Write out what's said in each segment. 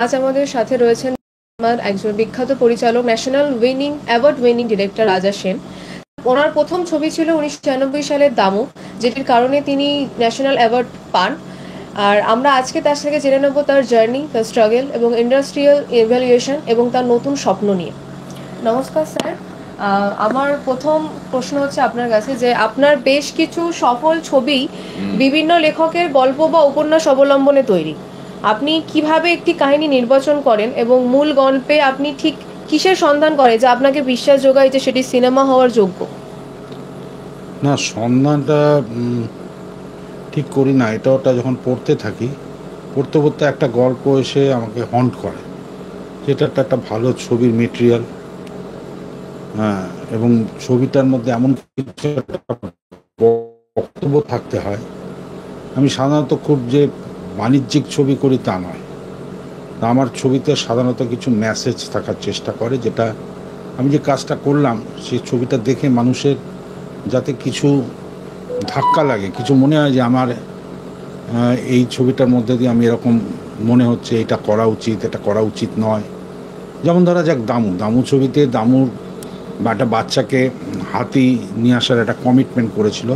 আজ আমাদের সাথে রয়েছেন আমার একজন বিখ্যাত পরিচালক, ন্যাশনাল অ্যাওয়ার্ড উইনিং ডিরেক্টর রাজা সেন। ওনার প্রথম ছবি ছিল 1996 সালের দামু, যেটির কারণে তিনি ন্যাশনাল অ্যাওয়ার্ড পান। আর আমরা আজকে তার থেকে জেনে নেব তার জার্নি, তার স্ট্রাগল এবং ইন্ডাস্ট্রিয়াল ইভ্যালুয়েশন এবং তার নতুন স্বপ্ন নিয়ে। নমস্কার স্যার। আমার প্রথম প্রশ্ন হচ্ছে আপনার কাছে যে আপনার বেশ কিছু সফল ছবি বিভিন্ন লেখকের গল্প বা উপন্যাস অবলম্বনে তৈরি। আপনি কিভাবে একটি কাহিনী নির্বাচন করেন এবং মূল গল্পে আপনি ঠিক কিসের সন্ধান করেন যা আপনাকে বিশ্বাস যোগায় যে সেটি সিনেমা হওয়ার যোগ্য? না, সন্ধানটা ঠিক করি না। এটা ওটা যখন পড়তে থাকি, পড়তে পড়তে একটা গল্প এসে আমাকে হন্ট করে, যেটা একটা ভালো ছবির মেটেরিয়াল। হ্যাঁ, এবং ছবিটার মধ্যে এমন কিছু একটা বক্তব্য থাকতে হয়। আমি সাধারণত খুব যে বাণিজ্যিক ছবি করি তা নয়। আমার ছবিতে সাধারণত কিছু মেসেজ থাকার চেষ্টা করে, যেটা আমি যে কাজটা করলাম সেই ছবিটা দেখে মানুষের যাতে কিছু ধাক্কা লাগে, কিছু মনে হয় যে আমার এই ছবিটার মধ্যে দিয়ে আমি এরকম মনে হচ্ছে এটা করা উচিত, এটা করা উচিত নয়। যেমন ধরা যাক দামু ছবিতে দামুর একটা বাচ্চাকে হাতি নিয়ে আসার একটা কমিটমেন্ট করেছিল।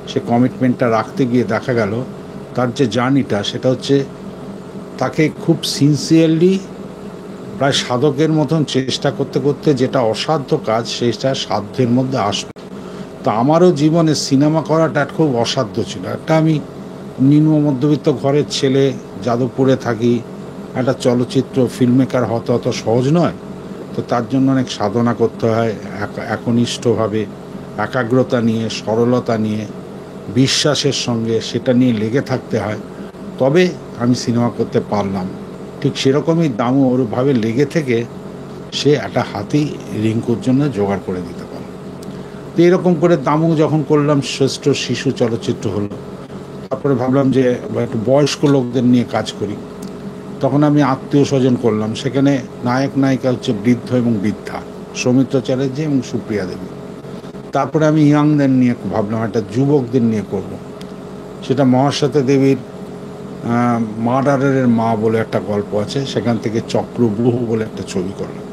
সে কমিটমেন্টটা রাখতে গিয়ে দেখা গেল তার যে জার্নিটা সেটা হচ্ছে তাকে খুব সিনসিয়ারলি প্রায় সাধকের মতন চেষ্টা করতে করতে যেটা অসাধ্য কাজ সেটা সাধ্যের মধ্যে আসলো। তা আমারও জীবনে সিনেমা করাটা খুব অসাধ্য ছিল। আমি নিম্ন মধ্যবিত্ত ঘরের ছেলে, যাদবপুরে থাকি। একটা চলচ্চিত্র ফিল্ম মেকার হতে অত সহজ নয়। তো তার জন্য অনেক সাধনা করতে হয়, একনিষ্ঠভাবে, একাগ্রতা নিয়ে, সরলতা নিয়ে, বিশ্বাসের সঙ্গে সেটা নিয়ে লেগে থাকতে হয়। তবে আমি সিনেমা করতে পারলাম। ঠিক সেরকমই দামও ওরভাবে লেগে থেকে সে একটা হাতি রিঙ্কুর জন্য জোগাড় করে দিতে পারে। তো এরকম করে দামু যখন করলাম, শ্রেষ্ঠ শিশু চলচ্চিত্র হলো। তারপরে ভাবলাম যে একটু বয়স্ক লোকদের নিয়ে কাজ করি। তখন আমি আত্মীয় স্বজন করলাম। সেখানে নায়ক নায়িকা হচ্ছে বৃদ্ধ এবং বৃদ্ধা, সৌমিত্র চ্যাটার্জি এবং সুপ্রিয়া দেবী। তারপরে আমি ইয়াংদের নিয়ে ভাবলাম একটা যুবকদের নিয়ে করব। সেটা মহাশ্বেতা দেবীর মার্ডারের মা বলে একটা গল্প আছে, সেখান থেকে চক্রব্যূহ বলে একটা ছবি করলাম।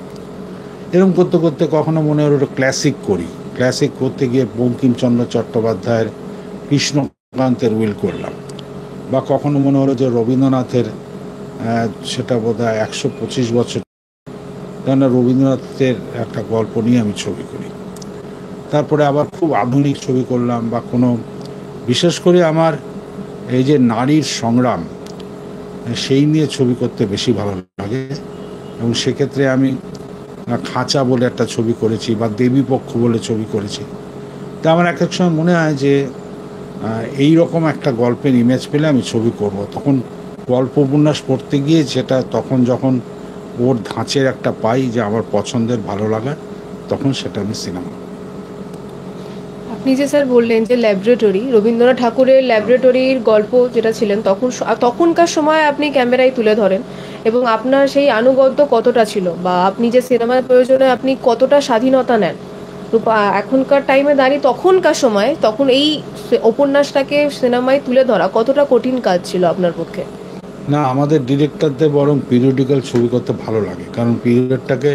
এরকম করতে করতে কখনো মনে হলো একটা ক্লাসিক করি। ক্লাসিক করতে গিয়ে বঙ্কিমচন্দ্র চট্টোপাধ্যায়ের কৃষ্ণকান্তের উইল করলাম। বা কখনো মনে হলো যে রবীন্দ্রনাথের, সেটা বোধহয় 125 বছর, কেন রবীন্দ্রনাথের একটা গল্প নিয়ে আমি ছবি করি। তারপরে আবার খুব আধুনিক ছবি করলাম, বা কোনো বিশেষ করে আমার এই যে নারীর সংগ্রাম, সেই নিয়ে ছবি করতে বেশি ভালো লাগে। এবং সেক্ষেত্রে আমি খাঁচা বলে একটা ছবি করেছি, বা দেবীপক্ষ বলে ছবি করেছি। তা আমার এক এক সময় মনে হয় যে এই রকম একটা গল্পের ইমেজ পেলে আমি ছবি করব। তখন গল্প উপন্যাস পড়তে গিয়ে যেটা তখন যখন ওর ধাঁচের একটা পাই যে আমার পছন্দের ভালো লাগা, তখন সেটা আমি সিনেমা। আপনি যে স্যার বললেন যে ল্যাবরেটরি, রবীন্দ্রনাথ ঠাকুরের ল্যাবরেটরির গল্প যেটা ছিলেন তখনকার সময় আপনি ক্যামেরায় তুলে ধরেন, এবং আপনার সেই আনুগত্য কতটা ছিল, বা আপনি যে সিনেমার প্রয়োজনে আপনি কতটা স্বাধীনতা নেন। তো এখনকার টাইমে দাঁড়িয়ে তখনকার সময় তখন এই উপন্যাসটাকে সিনেমায় তুলে ধরা কতটা কঠিন কাজ ছিল আপনার পক্ষে? না, আমাদের ডিরেক্টরদের বরং পিরিয়ডিক্যাল ছবি করতে ভালো লাগে, কারণ পিরিয়ডটাকে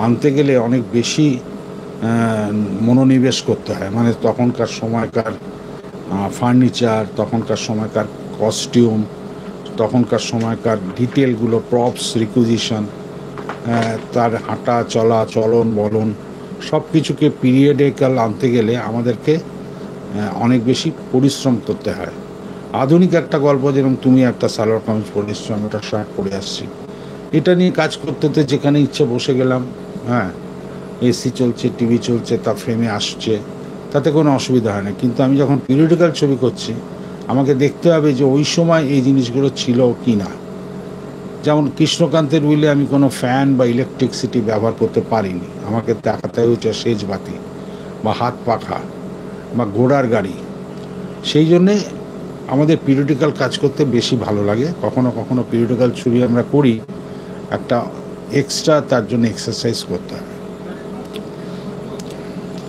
আনতে গেলে অনেক বেশি মনোনিবেশ করতে হয়। মানে তখনকার সময়কার ফার্নিচার, তখনকার সময়কার কস্টিউম, তখনকার সময়কার ডিটেলগুলো, প্রপস, রিকুইজিশন, তার হাঁটা চলা, চলন বলন, সব কিছুকে পিরিয়ডিক্যাল আনতে গেলে আমাদেরকে অনেক বেশি পরিশ্রম করতে হয়। আধুনিক একটা গল্প, যেরকম তুমি একটা সালোয়ার কামিজ পরেছো, আমি একটা শার্ট পরে আসছি, এটা নিয়ে কাজ করতে যেখানে ইচ্ছে বসে গেলাম। হ্যাঁ, এসি চলছে, টিভি চলছে, তা ফ্রেমে আসছে, তাতে কোনো অসুবিধা হয় না। কিন্তু আমি যখন পিরিয়ডিক্যাল ছবি করছি, আমাকে দেখতে হবে যে ওই সময় এই জিনিসগুলো ছিল কি না। যেমন কৃষ্ণকান্তের উইলে আমি কোনো ফ্যান বা ইলেকট্রিসিটি ব্যবহার করতে পারিনি। আমাকে দেখাতে হয়েছে সেজবাতি বা হাত পাখা বা ঘোড়ার গাড়ি। সেই জন্যে আমাদের পিরিয়ডিক্যাল কাজ করতে বেশি ভালো লাগে। কখনো কখনো পিরিয়ডিক্যাল ছবি আমরা করি, একটা এক্সট্রা তার জন্য এক্সারসাইজ করতে হয়।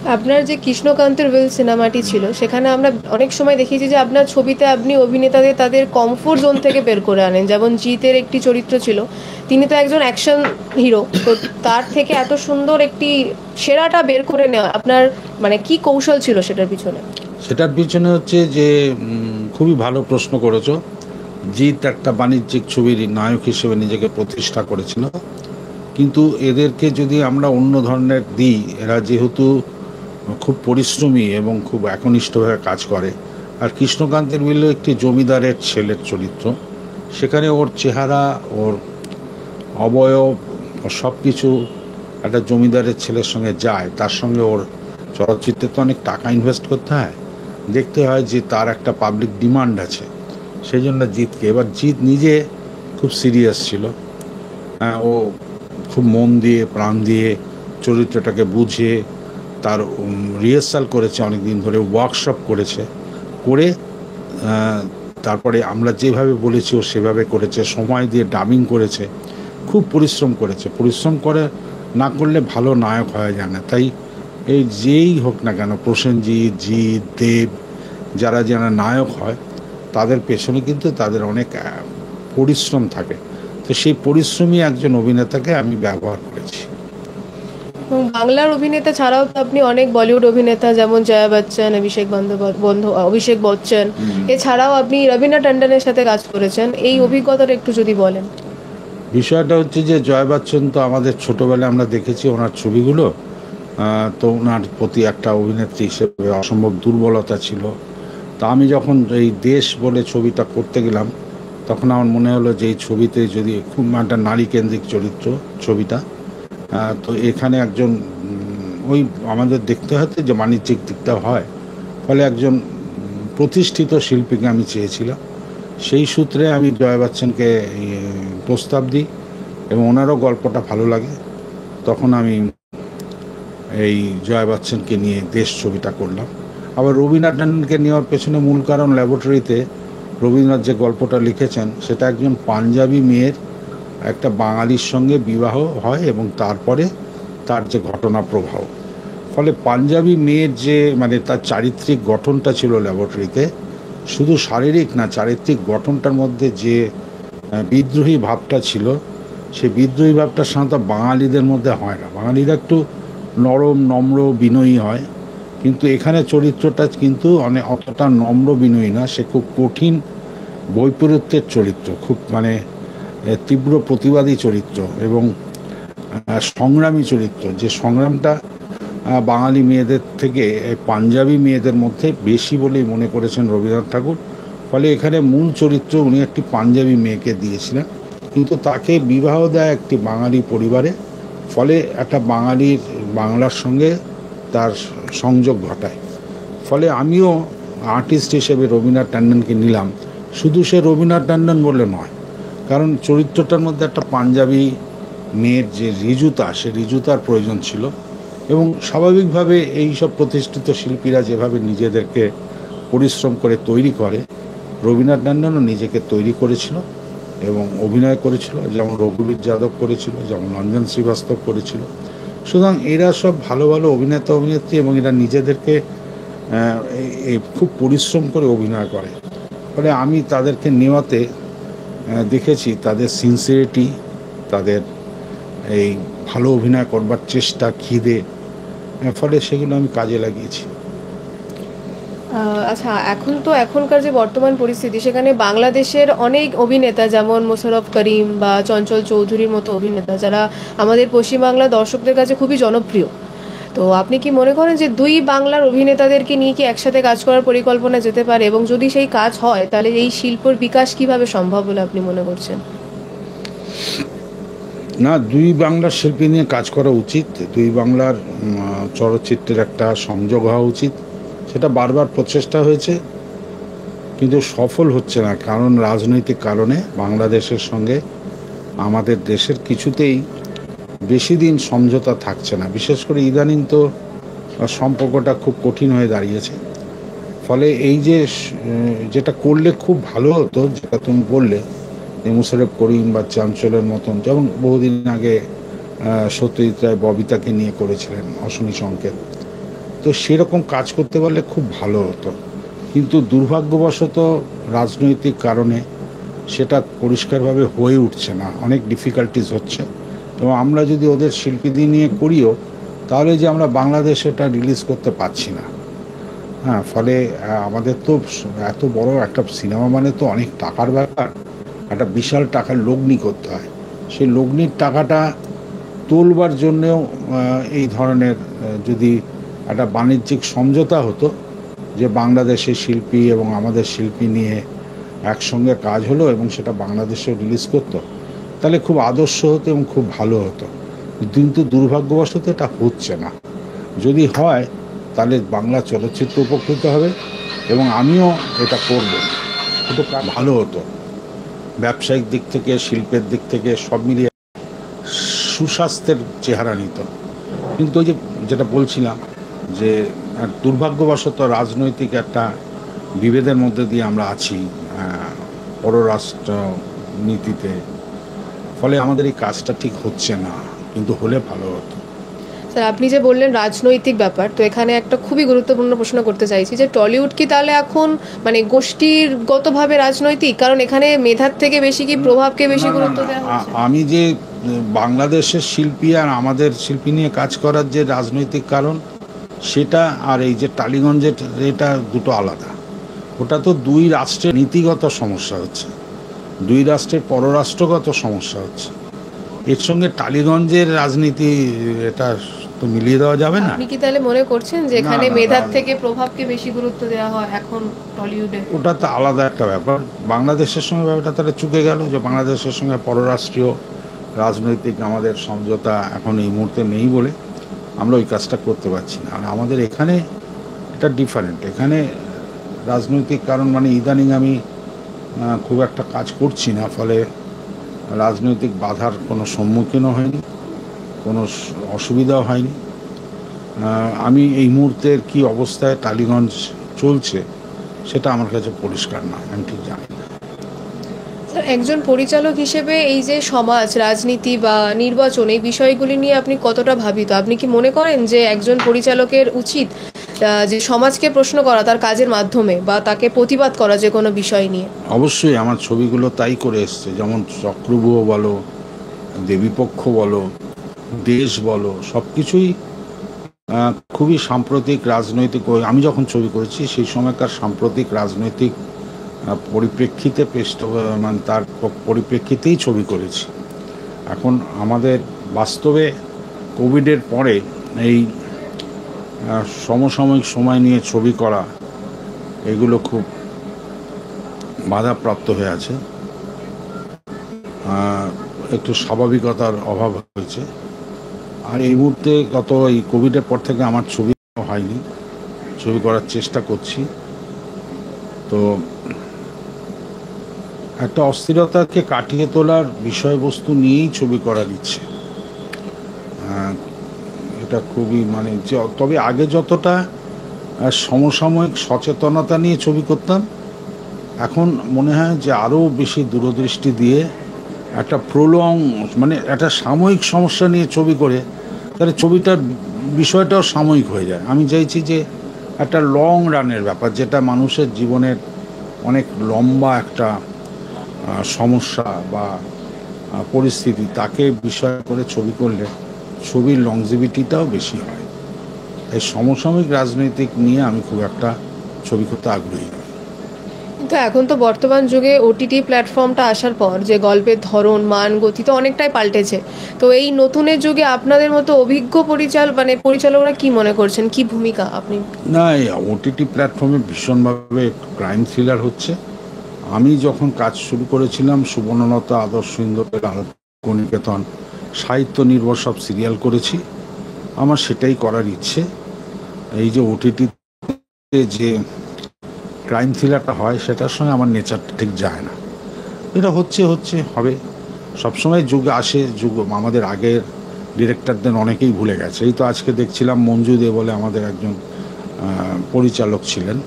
আপনার যে কৃষ্ণকান্তের ওয়েল সিনেমাটি ছিল সেখানে আমরা অনেক সময় দেখেছি যে আপনার ছবিতে আপনি অভিনেতাদের তাদের কমফোর্ট জোন থেকে বের করে আনেন, যেমন জিতের একটি চরিত্র ছিল, তিনি তো একজন অ্যাকশন হিরো, তো তার থেকে এত সুন্দর একটি সেরাটা বের করে নেওয়া আপনার মানে কি কৌশল ছিল সেটার পিছনে? সেটার পিছনে হচ্ছে যে খুবই ভালো প্রশ্ন করেছো। জিৎ একটা বাণিজ্যিক ছবির নায়ক হিসেবে নিজেকে প্রতিষ্ঠা করেছিল, কিন্তু এদেরকে যদি আমরা অন্য ধরনের দিই, এরা যেহেতু খুব পরিশ্রমী এবং খুব একনিষ্ঠভাবে কাজ করে। আর কৃষ্ণকান্তের মিলে একটি জমিদারের ছেলের চরিত্র, সেখানে ওর চেহারা, ওর অবয়ব, ওর সব কিছু একটা জমিদারের ছেলের সঙ্গে যায়। তার সঙ্গে ওর চলচ্চিত্রে তো অনেক টাকা ইনভেস্ট করতে হয়, দেখতে হয় যে তার একটা পাবলিক ডিমান্ড আছে। সেই জন্য জিৎকে, এবার জিৎ নিজে খুব সিরিয়াস ছিল। ও খুব মন দিয়ে প্রাণ দিয়ে চরিত্রটাকে বুঝে তার রিহার্সাল করেছে, অনেক দিন ধরে ওয়ার্কশপ করেছে, করে তারপরে আমরা যেভাবে বলেছি ও সেভাবে করেছে, সময় দিয়ে ডাবিং করেছে, খুব পরিশ্রম করেছে। পরিশ্রম করে না করলে ভালো নায়ক হয়ে যায় না। তাই এই যেই হোক না কেন, প্রসেনজিৎ, জিৎ, দেব, যারা যারা নায়ক হয় তাদের পেছনে কিন্তু তাদের অনেক পরিশ্রম থাকে। তো সেই পরিশ্রমী একজন অভিনেতাকে আমি ব্যবহার করেছি। এবং বাংলার অভিনেতা ছাড়াও তো আপনি অনেক বলিউড অভিনেতা যেমন জয়া বচ্চন, অভিষেক বচ্চন, এছাড়াও আপনি রবিনা ট্যান্ডনের সাথে কাজ করেছেন, এই অভিজ্ঞতাটা একটু যদি বলেন। বিষয়টা হচ্ছে যে জয়া বচ্চন তো আমাদের ছোটোবেলায় আমরা দেখেছি ওনার ছবিগুলো, তো ওনার প্রতি একটা অভিনেত্রী হিসেবে অসম্ভব দুর্বলতা ছিল। তা আমি যখন এই দেশ বলে ছবিটা করতে গেলাম, তখন আমার মনে হলো যে এই ছবিতে যদি খুব একটা নারীকেন্দ্রিক চরিত্র ছবিটা, তো এখানে একজন ওই আমাদের দেখতে হতো যে বাণিজ্যিক দিকটা হয়, ফলে একজন প্রতিষ্ঠিত শিল্পীকে আমি চেয়েছিলাম। সেই সূত্রে আমি জয়া বচ্চনকে প্রস্তাব দিই এবং ওনারও গল্পটা ভালো লাগে। তখন আমি এই জয়া বচ্চনকে নিয়ে দেশ ছবিটা করলাম। আবার রবীন্দ্রনাথ ট্যান্ডনকে নেওয়ার পেছনে মূল কারণ, ল্যাবরেটরিতে রবীন্দ্রনাথ যে গল্পটা লিখেছেন সেটা একজন পাঞ্জাবি মেয়ের একটা বাঙালির সঙ্গে বিবাহ হয় এবং তারপরে তার যে ঘটনা প্রবাহ, ফলে পাঞ্জাবি মেয়ের যে মানে তার চারিত্রিক গঠনটা ছিল ল্যাবরেটরিতে, শুধু শারীরিক না, চারিত্রিক গঠনটার মধ্যে যে বিদ্রোহী ভাবটা ছিল, সেই বিদ্রোহী ভাবটা সাধারণত বাঙালিদের মধ্যে হয় না। বাঙালিরা একটু নরম, নম্র, বিনয়ী হয়, কিন্তু এখানে চরিত্রটা কিন্তু অনেক অতটা নম্র বিনয়ী না, সে খুব কঠিন বৈপরীত্যের চরিত্র, খুব মানে তীব্র প্রতিবাদী চরিত্র এবং সংগ্রামী চরিত্র। যে সংগ্রামটা বাঙালি মেয়েদের থেকে পাঞ্জাবি মেয়েদের মধ্যে বেশি বলেই মনে করেছেন রবীন্দ্রনাথ ঠাকুর। ফলে এখানে মূল চরিত্র উনি একটি পাঞ্জাবি মেয়েকে দিয়েছিলেন, কিন্তু তাকে বিবাহ দেয় একটি বাঙালি পরিবারে, ফলে একটা বাংলার সঙ্গে তার সংযোগ ঘটায়। ফলে আমিও আর্টিস্ট হিসেবে রবীন্দ্রনাথ ট্যান্ডনকে নিলাম, শুধু সে রবীন্দ্রনাথ ট্যান্ডন বললে নয়, কারণ চরিত্রটার মধ্যে একটা পাঞ্জাবি মেয়ের যে ঋজুতা, সে ঋজুতার প্রয়োজন ছিল। এবং স্বাভাবিকভাবে এই সব প্রতিষ্ঠিত শিল্পীরা যেভাবে নিজেদেরকে পরিশ্রম করে তৈরি করে, রবীন্দ্রনাথ ট্যান্ডনও নিজেকে তৈরি করেছিল এবং অভিনয় করেছিল, যেমন রঘুবীর যাদব করেছিল, যেমন রঞ্জন শ্রীবাস্তব করেছিল। সুতরাং এরা সব ভালো ভালো অভিনেতা অভিনেত্রী এবং এরা নিজেদেরকে খুব পরিশ্রম করে অভিনয় করে। ফলে আমি তাদেরকে নেওয়াতে দেখেছি তাদের সিনসিয়ারিটি, তাদের এই ভালো অভিনয় করবার চেষ্টা, খিদে, ফলে সেগুলো আমি কাজে লাগিয়েছি। আচ্ছা, এখন তো এখনকার যে বর্তমান পরিস্থিতি, সেখানে বাংলাদেশের অনেক অভিনেতা যেমন মোশাররফ করিম বা চঞ্চল চৌধুরীর মতো অভিনেতা, যারা আমাদের পশ্চিমবাংলার দর্শকদের কাছে খুবই জনপ্রিয়, তো আপনি কি মনে করেন যে দুই বাংলার অভিনেতাদেরকে নিয়ে কি একসাথে কাজ করার পরিকল্পনা যেতে পারে, এবং যদি সেই কাজ হয় তাহলে এই শিল্পের বিকাশ কিভাবে সম্ভব বলে আপনি মনে করছেন? না, দুই বাংলার শিল্পী নিয়ে কাজ করা উচিত। দুই বাংলার চলচ্চিত্রের একটা সংযোগ হওয়া উচিত। সেটা বারবার প্রচেষ্টা হয়েছে, কিন্তু সফল হচ্ছে না, কারণ রাজনৈতিক কারণে বাংলাদেশের সঙ্গে আমাদের দেশের কিছুতেই বেশি দিন সমঝোতা থাকছে না। বিশেষ করে ইদানিং তো সম্পর্কটা খুব কঠিন হয়ে দাঁড়িয়েছে। ফলে এই যে যেটা করলে খুব ভালো হতো, যেটা তুমি বললে যে মোশাররফ করিম বা চঞ্চলের মতন, যেমন বহুদিন আগে সত্যজিৎ রায় ববিতাকে নিয়ে করেছিলেন অশনি সংকেত, তো সেরকম কাজ করতে পারলে খুব ভালো হতো, কিন্তু দুর্ভাগ্যবশত রাজনৈতিক কারণে সেটা পরিষ্কারভাবে হয়ে উঠছে না, অনেক ডিফিকাল্টিস হচ্ছে। এবং আমরা যদি ওদের শিল্পীদের নিয়ে করিও, তাহলে যে আমরা বাংলাদেশে এটা রিলিজ করতে পারছি না। হ্যাঁ, ফলে আমাদের তো এত বড় একটা সিনেমা মানে তো অনেক টাকার ব্যাপার, একটা বিশাল টাকার লগ্নি করতে হয়। সেই লগ্নির টাকাটা তোলবার জন্যেও এই ধরনের যদি একটা বাণিজ্যিক সমঝোতা হতো, যে বাংলাদেশের শিল্পী এবং আমাদের শিল্পী নিয়ে একসঙ্গে কাজ হলো এবং সেটা বাংলাদেশেও রিলিজ করতো, তাহলে খুব আদর্শ হতো এবং খুব ভালো হতো। কিন্তু দুর্ভাগ্যবশত এটা হচ্ছে না। যদি হয় তাহলে বাংলা চলচ্চিত্র উপকৃত হবে এবং আমিও এটা করব, কিন্তু ভালো হতো ব্যবসায়িক দিক থেকে, শিল্পের দিক থেকে সব মিলিয়ে সুস্বাস্থ্যের চেহারা নিত। কিন্তু ওই যেটা বলছিলাম যে দুর্ভাগ্যবশত রাজনৈতিক একটা বিভেদের মধ্যে দিয়ে আমরা আছি পররাষ্ট্র নীতিতে, ফলে আমাদের এই কাজটা ঠিক হচ্ছে না, কিন্তু হলে ভালো হতো। স্যার, আপনি যে বললেন রাজনৈতিক ব্যাপার, তো এখানে একটা খুবই গুরুত্বপূর্ণ প্রশ্ন করতে চাইছি যে টলিউড কি তাহলে এখন মানে গোষ্ঠীগতভাবে রাজনৈতিক? কারণ এখানে মেধার থেকে বেশি কি প্রভাবকে বেশি গুরুত্ব দেওয়া হচ্ছে? আমি যে বাংলাদেশের শিল্পী আর আমাদের শিল্পী নিয়ে কাজ করার যে রাজনৈতিক কারণ, সেটা আর এই যে টালিগঞ্জের, এটা দুটো আলাদা। ওটা তো দুই রাষ্ট্রের নীতিগত সমস্যা হচ্ছে, দুই রাষ্ট্রের পররাষ্ট্রগত সমস্যা হচ্ছে। এর সঙ্গে টালিগঞ্জের রাজনীতি এটা তো মিলিয়ে দেওয়া যাবে না। আপনি কি তাহলে মনে করছেন যে এখানে মেধার থেকে প্রভাবকে বেশি গুরুত্ব দেওয়া হয় এখন টলিউডে? ওটা তো আলাদা একটা ব্যাপার। বাংলাদেশের সঙ্গে ব্যাপারটা তাহলে চুকে গেল যে বাংলাদেশের সঙ্গে পররাষ্ট্রীয় রাজনৈতিক আমাদের সমঝোতা এখন এই মুহূর্তে নেই বলে আমরা ওই কাজটা করতে পারছি না। আর আমাদের এখানে এটা ডিফারেন্ট। এখানে রাজনৈতিক কারণ মানে ইদানিং আমি খুব একটা কাজ করছি না, ফলে রাজনৈতিক বাধার কোনো সম্মুখীনও হয়নি, কোনো অসুবিধাও হয়নি। আমি এই মুহূর্তের কি অবস্থায় টালিগঞ্জ চলছে সেটা আমার কাছে পরিষ্কার না, আমি ঠিক জানি না। স্যার, একজন পরিচালক হিসেবে এই যে সমাজ, রাজনীতি বা নির্বাচন, এই বিষয়গুলি নিয়ে আপনি কতটা ভাবিত? আপনি কি মনে করেন যে একজন পরিচালকের উচিত যে সমাজকে প্রশ্ন করা তার কাজের মাধ্যমে, বা তাকে প্রতিবাদ করা যে কোনো বিষয় নিয়ে? অবশ্যই আমার ছবিগুলো তাই করে এসছে, যেমন চক্রব্যূহ বলো, দেবীপক্ষ বলো, দেশ বলো, সব কিছুই খুবই সাম্প্রতিক রাজনৈতিক। আমি যখন ছবি করেছি সেই সময়কার সাম্প্রতিক রাজনৈতিক পরিপ্রেক্ষিতে মানে তার পরিপ্রেক্ষিতেই ছবি করেছি। এখন আমাদের বাস্তবে কোভিডের পরে এই সমসাময়িক সময় নিয়ে ছবি করা, এগুলো খুব বাধাপ্রাপ্ত হয়ে আছে, একটু স্বাভাবিকতার অভাব হয়েছে। আর এই মুহূর্তে এই কোভিডের পর থেকে আমার ছবি হয়নি, ছবি করার চেষ্টা করছি। তো একটা অস্থিরতাকে কাটিয়ে তোলার বিষয়বস্তু নিয়েই ছবি করার ইচ্ছে, এটা খুবই মানে তবে আগে যতটা সমসাময়িক সচেতনতা নিয়ে ছবি করতাম, এখন মনে হয় যে আরও বেশি দূরদৃষ্টি দিয়ে একটা মানে একটা সাময়িক সমস্যা নিয়ে ছবি করে তাহলে ছবিটার বিষয়টাও সাময়িক হয়ে যায়। আমি চাইছি যে একটা লং রানের ব্যাপার, যেটা মানুষের জীবনের অনেক লম্বা একটা সমস্যা বা পরিস্থিতি, তাকে বিষয় করে ছবি করলে ছবির লংজিভিটিটাও বেশি হয়। এই সমসাময়িক রাজনৈতিক নিয়ে আমি খুব একটা ছবি করতে আগ্রহী নই। কিন্তু এখন তো বর্তমান যুগে ওটিটি প্ল্যাটফর্মটা আসার পর যে গল্পের ধরন, মান, গতি তো অনেকটাই পাল্টেছে। তো এই নতুনের যুগে আপনাদের মতো অভিজ্ঞ পরিচালকরা কি মনে করছেন, কি ভূমিকা আপনি? না, এই ওটিটি প্ল্যাটফর্মে ভীষণভাবে ক্রাইম থ্রিলার হচ্ছে। আমি যখন কাজ শুরু করেছিলাম সুবর্ণলতা, আদর্শ ইন্দ্রের নিকেতন, সাহিত্য নির্ভর সব সিরিয়াল করেছি। আমার সেটাই করার ইচ্ছে। এই যে ওটিটিতে যে ক্রাইম থ্রিলারটা হয় সেটার সঙ্গে আমার নেচারটা ঠিক যায় না। এটা হচ্ছে হবে, সবসময় যুগ আসে, আমাদের আগের ডিরেক্টরদের অনেকেই ভুলে গেছে। এই তো আজকে দেখছিলাম মঞ্জু দে বলে আমাদের একজন পরিচালক ছিলেন,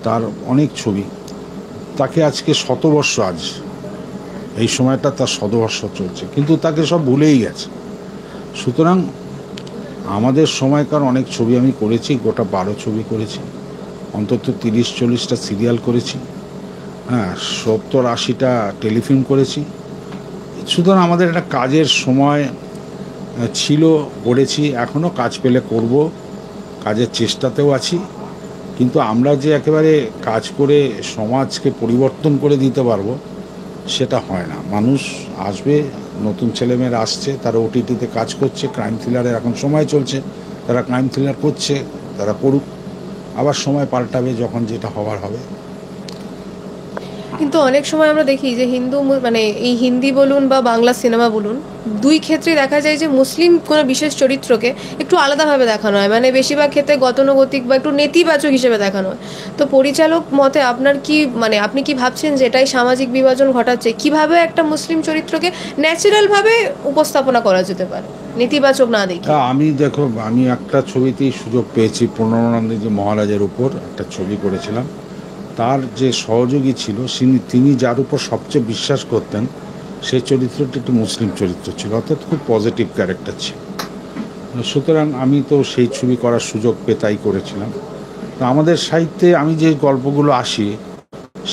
তার অনেক ছবি, তাকে আজকে 100 বর্ষ, আজ এই সময়টা তার 100 বর্ষ চলছে, কিন্তু তাকে সব ভুলেই গেছে। সুতরাং আমাদের সময়কার অনেক ছবি আমি করেছি, গোটা 12 ছবি করেছি, অন্তত 30-40টা সিরিয়াল করেছি, হ্যাঁ, 70-80টা টেলিফিল্ম করেছি। সুতরাং আমাদের একটা কাজের সময় ছিল, করেছি, এখনও কাজ পেলে করব, কাজের চেষ্টাতেও আছি। কিন্তু আমরা যে একেবারে কাজ করে সমাজকে পরিবর্তন করে দিতে পারবো সেটা হয় না। মানুষ আসবে, নতুন ছেলেমেয়েরা আসছে, তারা ওটিটিতে কাজ করছে, ক্রাইম থ্রিলারের এখন সময় চলছে, তারা ক্রাইম থ্রিলার করছে, তারা করুক, আবার সময় পাল্টাবে, যখন যেটা হওয়ার হবে। কিন্তু অনেক সময় আমরা দেখি যে মানে এই হিন্দি বলুন বা বাংলা সিনেমা বলুন, দুই ক্ষেত্রে দেখা যায় যে মুসলিম কোনো বিশেষ চরিত্রকে একটু আলাদাভাবে দেখানো হয়, মানে বেশিরভাগ ক্ষেত্রে গতানুগতিক বা একটু নেতিবাচক হিসেবে দেখানো হয়। তো পরিচালক মতে আপনার কি, মানে আপনি কি ভাবছেন যে এটাই সামাজিক বিভাজন ঘটাচ্ছে? কিভাবে একটা মুসলিম চরিত্রকে ন্যাচারালভাবে উপস্থাপনা করা যেতে পারে, নেতিবাচক না দেখে? আমি দেখো, আমি একটা ছবিতেই সুযোগ পেয়েছি, পূর্ণানন্দজি মহারাজের উপর একটা ছবি করেছিলাম। তার যে সহযোগী ছিল, তিনি যার উপর সবচেয়ে বিশ্বাস করতেন, সেই চরিত্রটি একটি মুসলিম চরিত্র ছিল, অর্থাৎ খুব পজিটিভ ক্যারেক্টার ছিল। সুতরাং আমি তো সেই ছবি করার সুযোগ পেয়ে তাই করেছিলাম। তো আমাদের সাহিত্যে আমি যে গল্পগুলো আসি,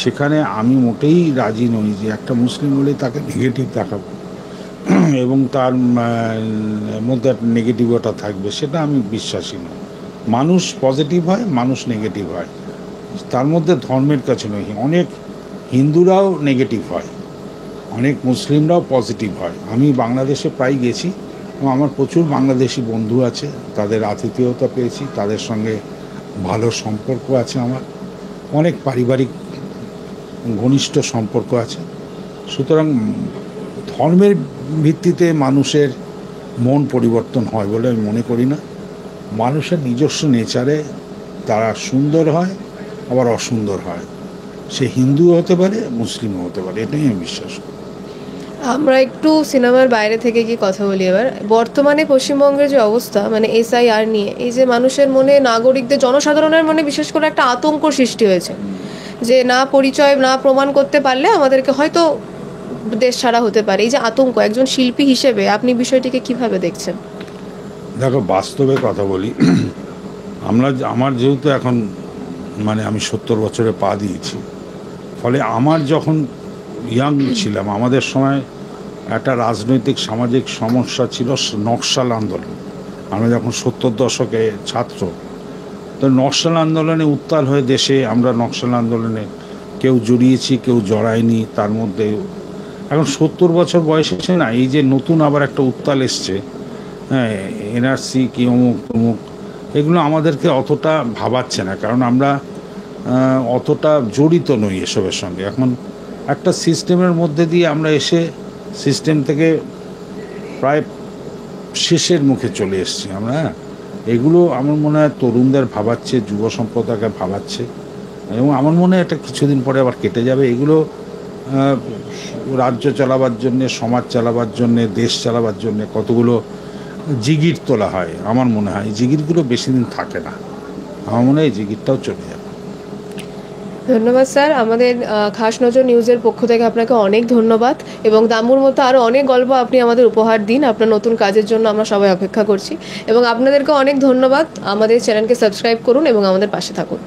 সেখানে আমি মোটেই রাজি নই যে একটা মুসলিম বলেই তাকে নেগেটিভ দেখাবো এবং তার মধ্যে একটা নেগেটিভটা থাকবে, সেটা আমি বিশ্বাসী নই। মানুষ পজিটিভ হয়, মানুষ নেগেটিভ হয়, তার মধ্যে ধর্মের কাছে নয়। অনেক হিন্দুরাও নেগেটিভ হয়, অনেক মুসলিমরাও পজিটিভ হয়। আমি বাংলাদেশে প্রায় গেছি এবং আমার প্রচুর বাংলাদেশি বন্ধু আছে, তাদের আতিথেয়তা পেয়েছি, তাদের সঙ্গে ভালো সম্পর্ক আছে, আমার অনেক পারিবারিক ঘনিষ্ঠ সম্পর্ক আছে। সুতরাং ধর্মের ভিত্তিতে মানুষের মন পরিবর্তন হয় বলে আমি মনে করি না। মানুষের নিজস্ব নেচারে তারা সুন্দর হয়, আবার অসুন্দর হয়। সে হিন্দুও হতে পারে, মুসলিমও হতে পারে, এটাই আমি বিশ্বাস করি। আমরা একটু সিনেমার বাইরে থেকে কি কথা বলি এবার। বর্তমানে পশ্চিমবঙ্গের যে অবস্থা, মানে SIR নিয়ে, এই যে মানুষের মনে, নাগরিকদের, জনসাধারণের মনে বিশেষ করে একটা আতঙ্ক সৃষ্টি হয়েছে যে না পরিচয় না প্রমাণ করতে পারলে আমাদেরকে হয়তো দেশ ছাড়া হতে পারে। এই যে আতঙ্ক, একজন শিল্পী হিসেবে আপনি বিষয়টিকে কিভাবে দেখছেন? দেখো, বাস্তবে কথা বলি, আমার যেহেতু এখন মানে আমি 70 বছরে পা দিয়েছি, ফলে আমার যখন ইয়াং ছিলাম, আমাদের সময় একটা রাজনৈতিক সামাজিক সমস্যা ছিল নকশাল আন্দোলন। আমরা যখন 70 দশকে ছাত্র, তো নকশাল আন্দোলনে উত্তাল হয়ে দেশে আমরা নকশাল আন্দোলনে কেউ জড়িয়েছি, কেউ জড়ায়নি। তার মধ্যে এখন 70 বছর বয়স এসে না, এই যে নতুন আবার একটা উত্তাল এসছে, হ্যাঁ, NRC কি অমুক তমুক, এগুলো আমাদেরকে অতটা ভাবাচ্ছে না, কারণ আমরা অতটা জড়িত নই এসবের সঙ্গে। এখন একটা সিস্টেমের মধ্যে দিয়ে আমরা এসে সিস্টেম থেকে প্রায় শেষের মুখে চলে এসেছি আমরা। এগুলো আমার মনে হয় তরুণদের ভাবাচ্ছে, যুব সম্প্রদায়কে ভাবাচ্ছে, এবং আমার মনে হয় এটা কিছুদিন পরে আবার কেটে যাবে। এগুলো রাজ্য চালাবার জন্যে, সমাজ চালাবার জন্যে, দেশ চালাবার জন্যে কতগুলো জিগির তোলা হয়, আমার মনে হয় এই জিগিরগুলো বেশি দিন থাকে না। আমার মনে হয় এই জিগিরটাও চলে যাবে। ধন্যবাদ স্যার। আমাদের খাস নজর নিউজের পক্ষ থেকে আপনাকে অনেক ধন্যবাদ, এবং দামুর মতো আরও অনেক গল্প আপনি আমাদের উপহার দিন। আপনার নতুন কাজের জন্য আমরা সবাই অপেক্ষা করছি, এবং আপনাদেরকে অনেক ধন্যবাদ। আমাদের চ্যানেলকে সাবস্ক্রাইব করুন এবং আমাদের পাশে থাকুন।